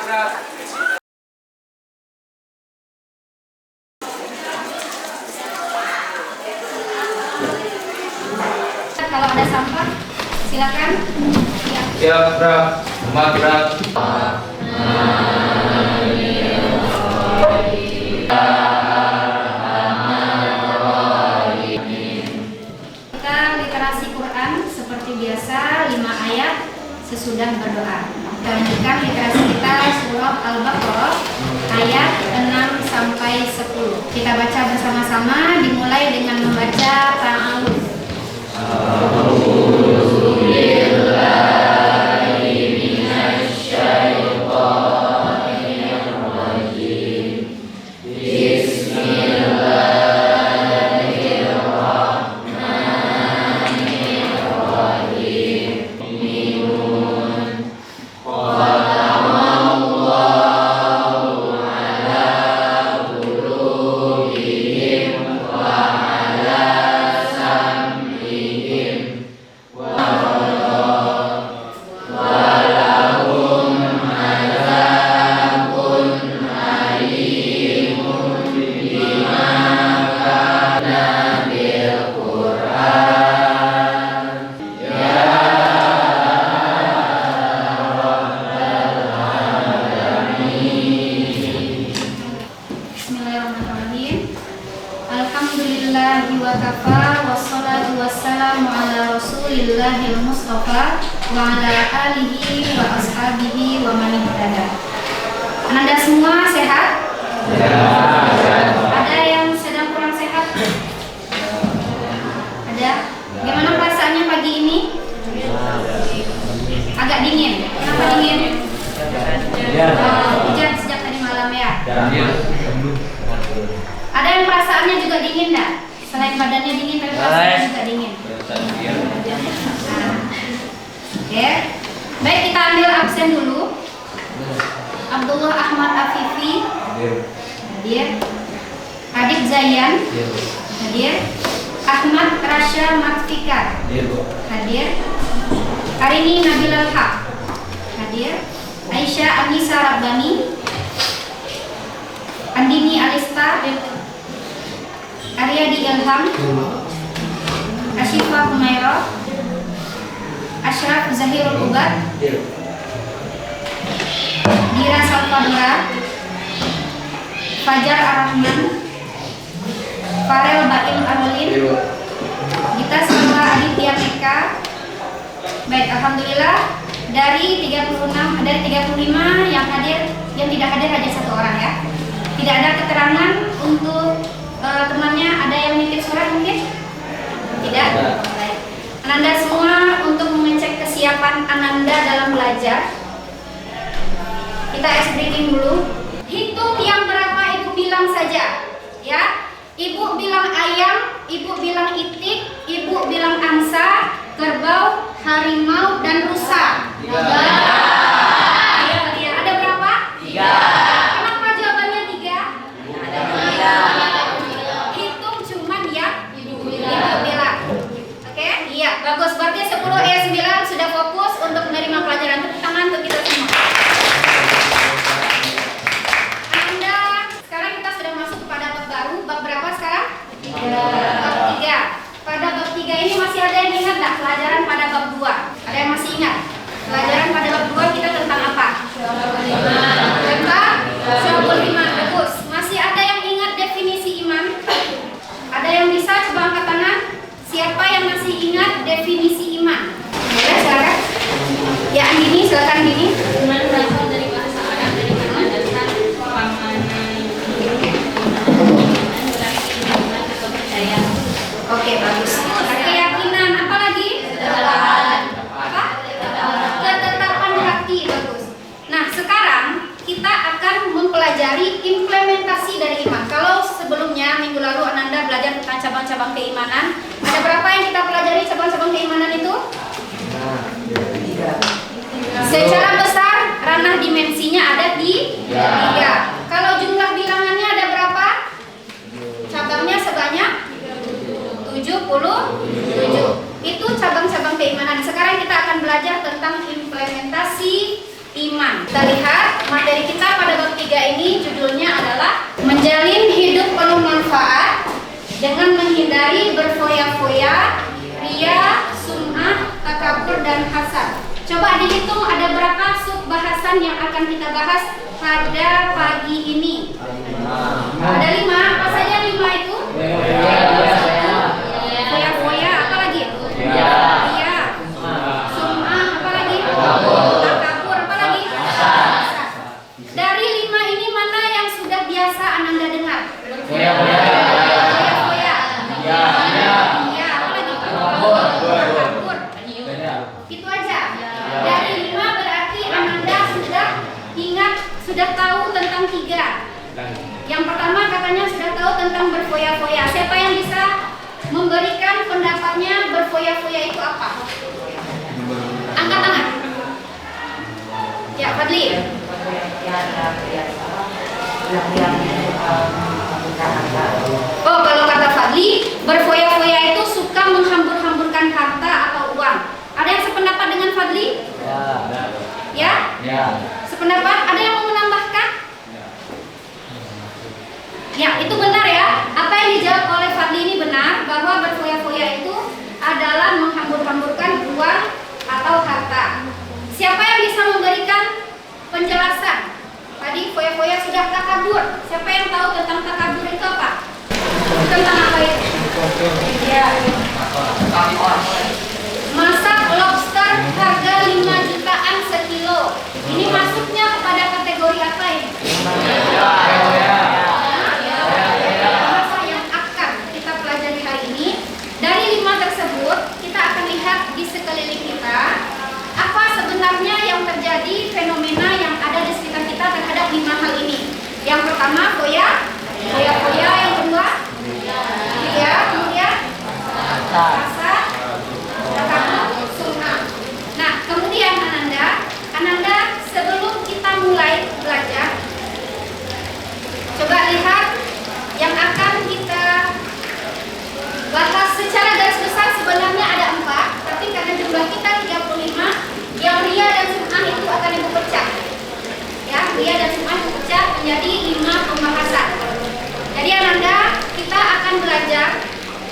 Kalau ada sampah, silakan. Siap, gerak. Selamat gerak. Kita literasi Quran seperti biasa 5 ayat sesudah berdoa. Kita lanjutkan literasi kita surah Al-Baqarah ayat 6 sampai 10. Kita baca bersama-sama, dimulai dengan membaca ta'awudz. Alhamdulillahi wa kafa wassalatu wassalamu ala rasulillahil mustafa wa ala alihi wa ashabihi wa man ihtada. Ananda semua sehat? Ya. Ada yang sedang kurang sehat? Ada? Bagaimana perasaannya pagi ini? Agak dingin. Kenapa dingin? Hujan sejak tadi malam ya? Ada yang perasaannya juga dingin enggak? Selain badannya dingin tapi perasaannya juga dingin. Nah. Oke. Baik, kita ambil absen dulu. Abdullah Ahmad Afifi hadir. Adib Zayan hadir. Ahmad Rasya Matfikar hadir. Karini Nabilal Haq hadir. Aisyah Anissa Rabbani, Andini Alista, Aryadi Ilham, Asyifa Humairah, Ashraf Zahirul Ubat, Dira Salvadora, Fajar Ar-Rahman, Farel Baim Arulin, Gita Salwa Aditya Meka. Baik, alhamdulillah dari 35 yang hadir, yang tidak hadir hanya 1 orang ya. Tidak ada keterangan untuk temannya. Ada yang nitip surat mungkin? Tidak? Baik. Ananda semua untuk mengecek kesiapan Ananda dalam belajar. Kita ice breaking dulu. Hitung yang berapa ibu bilang saja, ya. Ibu bilang ayam, ibu bilang itik, ibu bilang angsa, kerbau, harimau, dan rusa. 3. Ada berapa? 3. Kenapa jawabannya 3? Ada 3. Hitung cuman yang ibu bilang. Oke? Iya, bagus. Berarti 10E9 sudah fokus untuk menerima pelajaran. Tepuk tangan untuk kita semua. Anda, sekarang kita sudah masuk kepada bab baru. Bab berapa sekarang? 3. Bab 3. Pada bab 3 ini masih ada yang ingat nggak pelajaran pada bab 2? Ada yang masih ingat? Pelajaran pada bab 2 kita tentang apa? Tentang syarul iman. Bagus. Masih ada yang ingat definisi iman? Ada yang bisa coba angkat tangan? Siapa yang masih ingat definisi iman? Boleh silakan. Ya, Andini, silakan Andini. Iman berasal dari bahasa Arab, dari kata pamanan. Atau percaya. Oke, bagus. Keyakinan, apa lagi? Apa? Ketetapan hati, bagus. Nah, sekarang kita akan mempelajari implementasi dari iman. Kalau sebelumnya minggu lalu Ananda belajar tentang cabang-cabang keimanan, ada berapa yang kita pelajari cabang-cabang keimanan itu? Secara besar ranah dimensinya ada di 3. Kalau jumlah bilangannya ada berapa? Cabangnya sebanyak 77. Itu cabang-cabang keimanan. Sekarang kita akan belajar tentang implementasi iman. Kita lihat materi kita pada bab 3 ini judulnya adalah menjalin hidup penuh manfaat dengan menghindari berfoya-foya, ria, sum'ah, takabur, dan hasad. Coba dihitung ada berapa sub bahasan yang akan kita bahas pada pagi ini. Ada 5, apa saja 5 itu? Foya-foya, apa lagi? Ria, sum'ah, apa lagi? Takabur, apa lagi? Dari 5 ini mana yang sudah biasa Ananda dengar? Foya-foya. Iya, apa lagi? Takabur. Itu aja. Dari 5 berarti Ananda sudah tahu tentang 3. Yang pertama katanya sudah tahu tentang berfoya-foya. Siapa yang bisa memberikan pendapatnya berfoya-foya itu apa? Angkat tangan. Ya, Fadli. Oh, kalau kata Fadli, berfoya-foya itu suka menghambur-hamburkan harta atau uang. Ada yang sependapat dengan Fadli? Ya? Sependapat? Ada yang mau menambahkan? Ya, itu benar ya. Apa yang dijawab oleh Fadli ini benar, bahwa berfoya-foya itu adalah menghambur-hamburkan uang atau harta. Siapa yang bisa memberikan penjelasan? Tadi foya-foya sudah takabur. Siapa yang tahu tentang takabur itu apa? Tentang apa itu? Ya. Masak lobster harga 5 jutaan sekilo. Ini masuknya kepada kategori apa ini? Masa yang akan kita pelajari hari ini. Dari 5 tersebut, kita akan lihat di sekeliling kita apa sebenarnya yang terjadi, fenomena yang ada di sekitar kita terhadap 5 hal ini. Yang pertama foya-foya, yang kedua ria, kemudian rasa, takabur, sum'ah. Nah, kemudian Ananda sebelum kita mulai belajar, coba lihat yang akan kita bahas secara garis besar. Sebenarnya ada 4, tapi karena jumlah kita 35, yang ria dan sum'ah itu akan ibu pecah. Ya, ria dan sum'ah ibu pecah menjadi 5 pembahasan. Jadi Ananda, kita akan belajar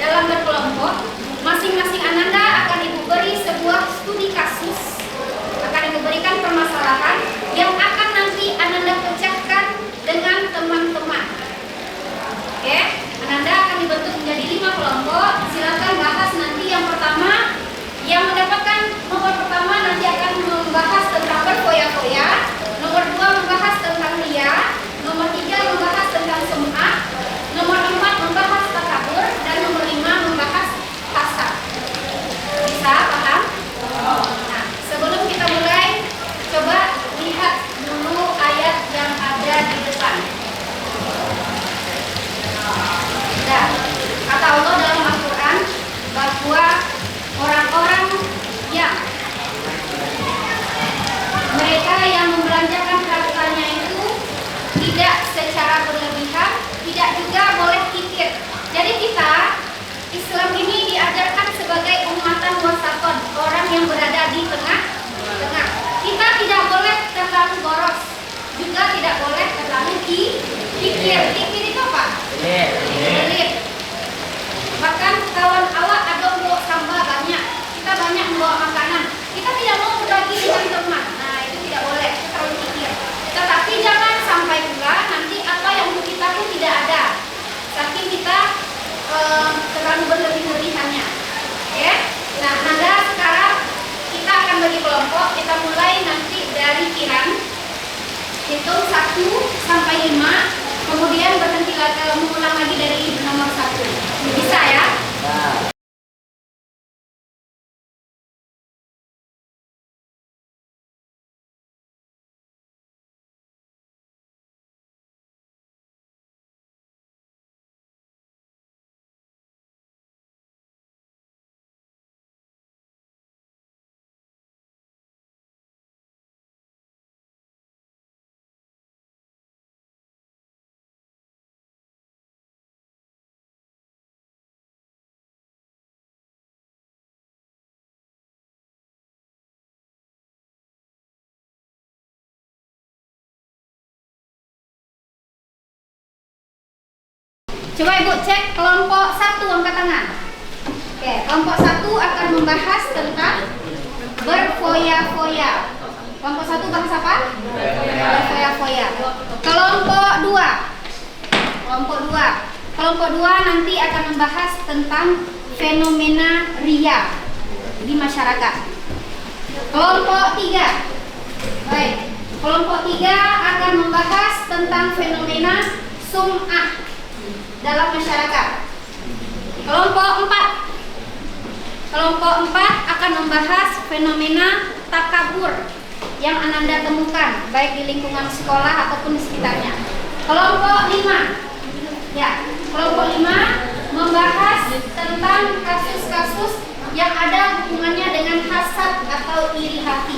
dalam berkelompok. Masing-masing Ananda akan ibu beri sebuah studi kasus, akan ibu berikan permasalahan yang akan nanti Ananda pecahkan dengan teman-teman. Oke, Ananda akan dibentuk menjadi 5 kelompok. Silakan bahas nanti. Yang pertama, yang mendapatkan nomor pertama nanti akan membahas tentang berfoya-foya. Nomor 2 membahas tentang ria. Nomor 3 membahas tentang sum'ah. Nomor 4 membahas takabur. Dan nomor 5 membahas hasad. Bisa paham? Nah, sebelum kita mulai, coba lihat dulu ayat yang ada di depan. Nah, kata Allah dalam Al-Quran bahwa orang-orang yang mereka yang membelanjakan hartanya itu tidak secara berlebihan, tidak juga boleh kikir. Jadi kita Islam ini diajarkan sebagai umatan wasaton, orang yang berada di tengah-tengah. Kita tidak boleh terlalu boros, juga tidak boleh terlalu kikir. Kikir itu apa? Pelit. Bahkan kawan awak ada bawa sambal banyak, kita banyak membawa makanan, kita tidak mau berbagi dengan teman. Nah, itu tidak boleh, itu terlalu kikir. Tetapi jangan sampai pula nanti apa yang untuk kita pun tidak ada, saking kita terlalu berlebih-lebihannya. Oke? Nah, Nanda sekarang kita akan bagi kelompok. Kita mulai nanti dari Kiran, hitung 1 sampai 5, kemudian berhenti lagi, mengulang lagi dari nomor 1. Bisa ya? Coba Ibu cek kelompok 1 angkat tangan. Oke, kelompok 1 akan membahas tentang berfoya-foya. Kelompok 1 bahas apa? Berfoya-foya. Kelompok 2 nanti akan membahas tentang fenomena ria di masyarakat. Kelompok 3. Baik, kelompok 3 akan membahas tentang fenomena sum'ah dalam masyarakat. Kelompok 4 akan membahas fenomena takabur yang Ananda temukan baik di lingkungan sekolah ataupun di sekitarnya. Kelompok 5 membahas tentang kasus-kasus yang ada hubungannya dengan hasad atau iri hati.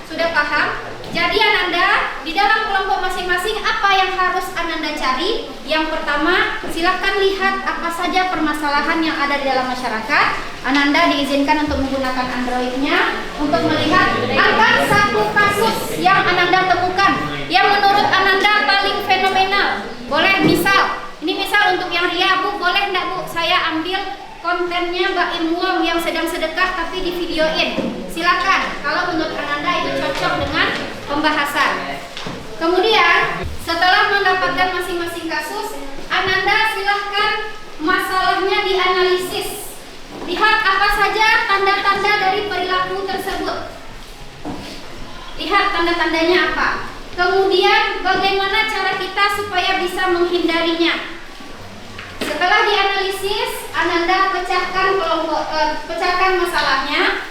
Sudah paham? Jadi Ananda, di dalam kelompok masing-masing apa yang harus Ananda cari? Yang pertama, silakan lihat apa saja permasalahan yang ada di dalam masyarakat. Ananda diizinkan untuk menggunakan Android-nya untuk melihat angkat satu kasus yang Ananda temukan yang menurut Ananda paling fenomenal. Boleh ini misal untuk yang ria, Bu, boleh enggak Bu? Saya ambil kontennya Mbak Ilmuam yang sedang sedekah tapi di videoin. Silakan, kalau menurut Ananda itu cocok dengan pembahasan. Kemudian, setelah mendapatkan masing-masing kasus, Ananda silahkan masalahnya dianalisis. Lihat apa saja tanda-tanda dari perilaku tersebut. Lihat tanda-tandanya apa. Kemudian bagaimana cara kita supaya bisa menghindarinya. Setelah dianalisis, Ananda pecahkan masalahnya,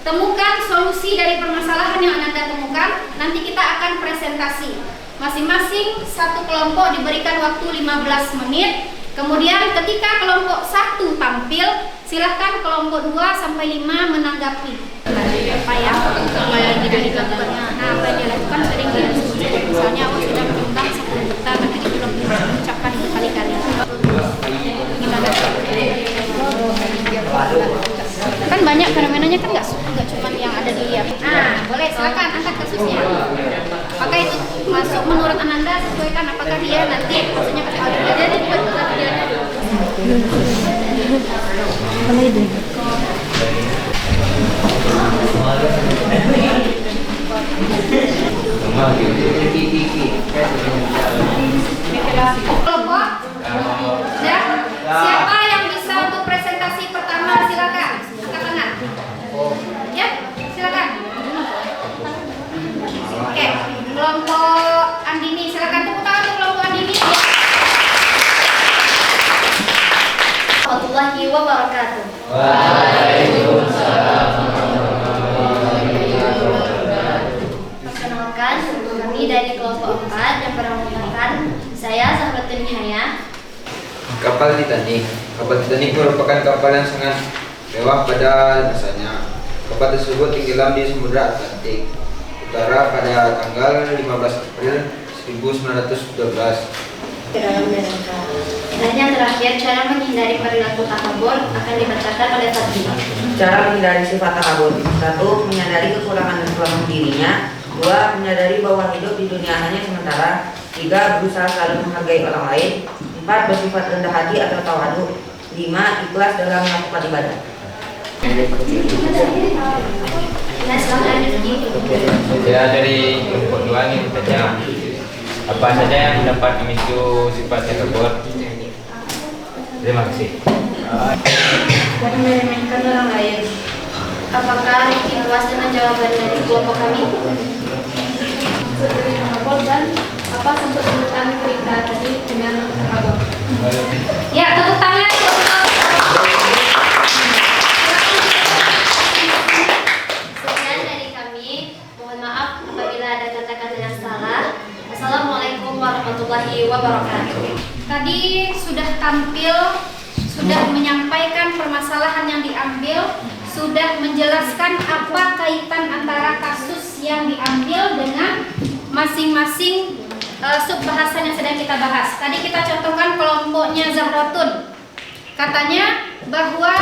temukan solusi dari permasalahan yang Ananda temukan. Nanti kita akan presentasi. Masing-masing satu kelompok diberikan waktu 15 menit. Kemudian ketika kelompok 1 tampil, silahkan kelompok 2 sampai 5 menanggapi. Apa yang dilakukan? Nah, apa yang dilakukan sering disebut. Misalnya, sudah menyumbang 10 juta, tapi belum diucapkan berkali-kali. Gimana? Kan banyak fenomenanya, kan nggak cuma yang ada di dia. Boleh silakan angkat kasusnya. Apakah itu masuk menurut Ananda, sesuaikan apakah dia nanti maksudnya jadi buat videonya. Kelompok. Siapa yang bisa untuk presentasi pertama, silakan angkat tangan. Ya, silakan. Oke, kelompok Andini, silakan tepuk tangan untuk kelompok Andini. Warahmatullahi wabarakatuh. Waalaikumsalam. Perkenalkan, kami dari kelompok 4 yang beranggotakan saya Zahratul Nihaya. Kapal Titanic. Kapal Titanic merupakan kapal yang sangat mewah pada masanya. Kapal tersebut tenggelam di Samudra Atlantik Utara pada tanggal 15 April 1912. Dalam neraka. Dan yang terakhir, cara menghindari perilaku takabur akan dibacakan oleh Fadli. Cara menghindari sifat takabur: 1. Menyadari kekurangan dan kelemahan dirinya. 2. Menyadari bahwa hidup di dunia hanya sementara. 3. Berusaha selalu menghargai orang lain. 4. Bersifat rendah hati atau tawadu. 5. Ikhlas dalam melakukan ibadah. Ya, dari kelompok 2 ini bertanya, apa saja yang dapat memicu sifat takabur? Terima kasih. Dan meremehkan orang lain. Apakah Riki puas dengan jawaban dari kelompok kami? Dan apa sebutkan berita tadi dengan takabur? Ya, tepuk tangan. Sekian dari kami. Mohon maaf apabila ada kata-kata yang salah. Assalamualaikum warahmatullahi wabarakatuh. Tadi sudah tampil, sudah menyampaikan permasalahan yang diambil, sudah menjelaskan apa kaitan antara kasus yang diambil dengan masing-masing subbahasan yang sedang kita bahas. Tadi kita contohkan kelompoknya Zahratun. Katanya bahwa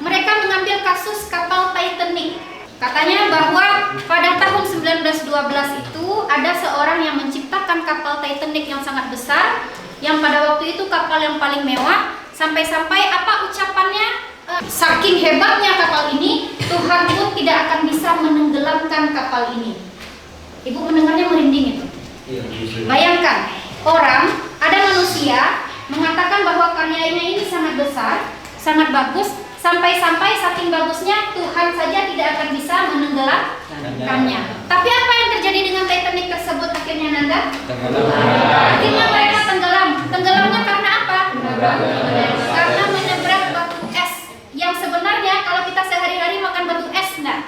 mereka mengambil kasus kapal Titanic. Katanya bahwa pada tahun 1912 itu ada seorang yang menciptakan kapal Titanic yang sangat besar yang pada waktu itu kapal yang paling mewah, sampai-sampai apa ucapannya? Saking hebatnya kapal ini, Tuhan pun tidak akan bisa menenggelamkan kapal ini. Ibu mendengarnya merinding itu. Bayangkan, ada manusia mengatakan bahwa karyanya ini sangat besar, sangat bagus, sampai-sampai saking bagusnya Tuhan saja tidak akan bisa menenggelamkannya. Tapi apa yang terjadi dengan Titanic tersebut akhirnya, Nanda? Akhirnya mereka tenggelam. Tenggelamnya karena apa? Karena menyeberang batu es. Yang sebenarnya kalau kita sehari-hari makan batu es, enggak?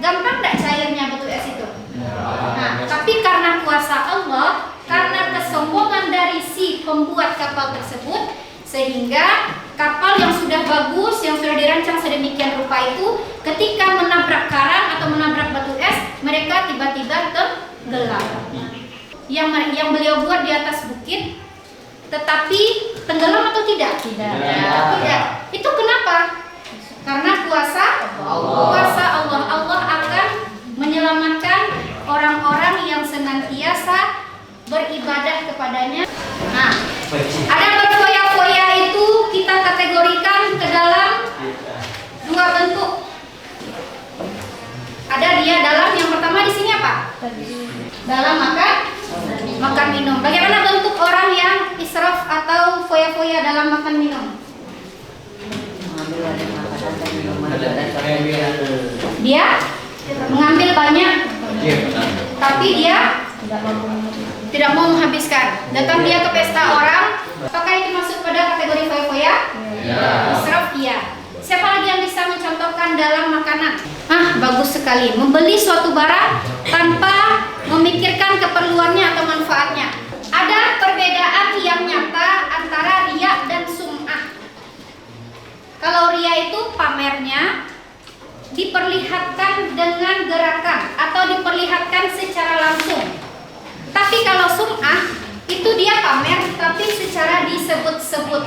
Gampang enggak cairnya batu es itu? Nah, tapi karena kuasa Allah, karena kesombongan dari si pembuat kapal tersebut, sehingga kapal yang sudah bagus, yang sudah dirancang sedemikian rupa itu, ketika menabrak karang atau menabrak batu es, mereka tiba-tiba tenggelam. Yang beliau buat di atas bukit, tetapi tenggelam atau tidak? Tidak. Itu kenapa? Karena kuasa Allah. Allah akan menyelamatkan orang-orang yang senantiasa beribadah kepadanya. Nah, ada berfoya-foya itu kita kategorikan ke dalam dua bentuk. Ada dia dalam, yang pertama di sini apa? Dalam makan minum. Bagaimana bentuk orang yang israf atau foya-foya dalam makan minum? Dia mengambil banyak, tapi dia tidak mau menghabiskan. Datang dia ke pesta orang, apakah itu masuk pada kategori foya-foya? Israf, iya. Siapa lagi yang bisa mencontohkan dalam makanan? Bagus sekali. Membeli suatu barang tanpa memikirkan keperluannya atau manfaatnya. Ada perbedaan yang nyata antara riya dan sum'ah. Kalau riya itu pamernya diperlihatkan dengan gerakan atau diperlihatkan secara langsung. Tapi kalau sum'ah itu dia pamer tapi secara disebut-sebut.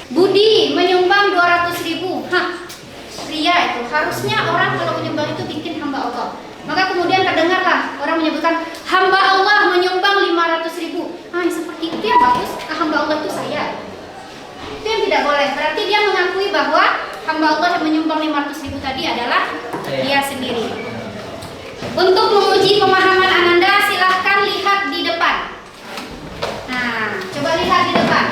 Budi menyumbang 200.000. Ria itu harusnya orang kalau menyumbang itu bikin hamba Allah. Maka kemudian terdengarlah orang menyebutkan hamba Allah menyumbang 500.000. Seperti itu yang bagus. Hamba Allah itu saya. Itu yang tidak boleh. Berarti dia mengakui bahwa hamba Allah yang menyumbang 500.000 tadi adalah dia sendiri. Untuk menguji pemahaman Ananda, silahkan lihat di depan. Coba lihat di depan.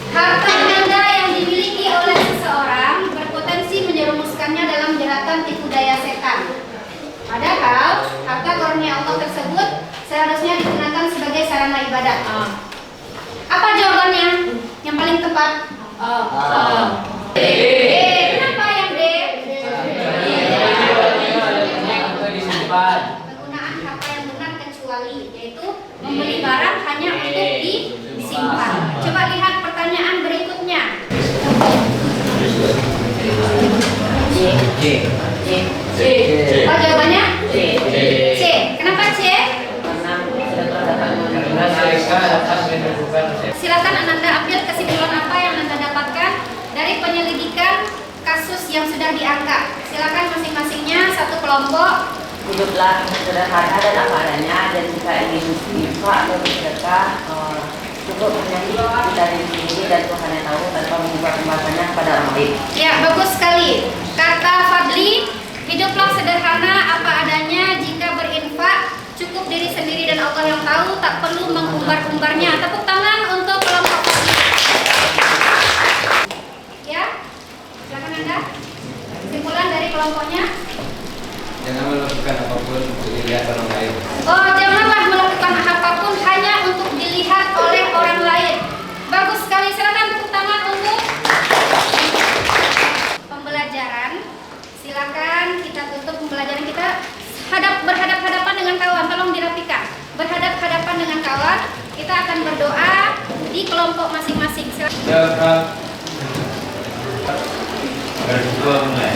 Harta Ananda yang dimiliki oleh seseorang berpotensi menjerumuskannya dalam jeratan tipu daya setan. Padahal harta karunia Allah tersebut seharusnya digunakan sebagai sarana ibadah. Apa jawabannya? Yang paling tepat? Kenapa yang D? Penggunaan kata yang benar kecuali, yaitu membeli barang hanya untuk disimpan. Coba lihat pertanyaan berikutnya. Apa jawabannya? C. Kenapa C? Silakan Ananda ambil kesimpulan apa yang Anda dapatkan dari penyelidikan kasus yang sudah diangkat. Silakan masing-masingnya satu kelompok. Hiduplah sederhana dan apa adanya, dan jika ingin infak atau bersedekah, cukup hanya kita diri sendiri dan Tuhan yang tahu tanpa mengubah pembahasannya kepada orang lain. Ya, bagus sekali. Kata Fadli, hiduplah sederhana apa adanya, jika berinfak cukup diri sendiri dan Allah yang tahu, tak perlu mengumbar-umbarnya. Tepuk tangan untuk kelompok Fadli. Ya, silakan Anda. Kesimpulan dari kelompoknya. Jangan melakukan apapun untuk dilihat orang lain. Janganlah melakukan apapun hanya untuk dilihat oleh orang lain. Bagus sekali, silakan tepuk tangan untuk pembelajaran. Silakan kita tutup pembelajaran kita. Berhadap-hadapan dengan kawan, tolong dirapikan. Berhadap-hadapan dengan kawan, kita akan berdoa di kelompok masing-masing. Silakan. Berdua mulai.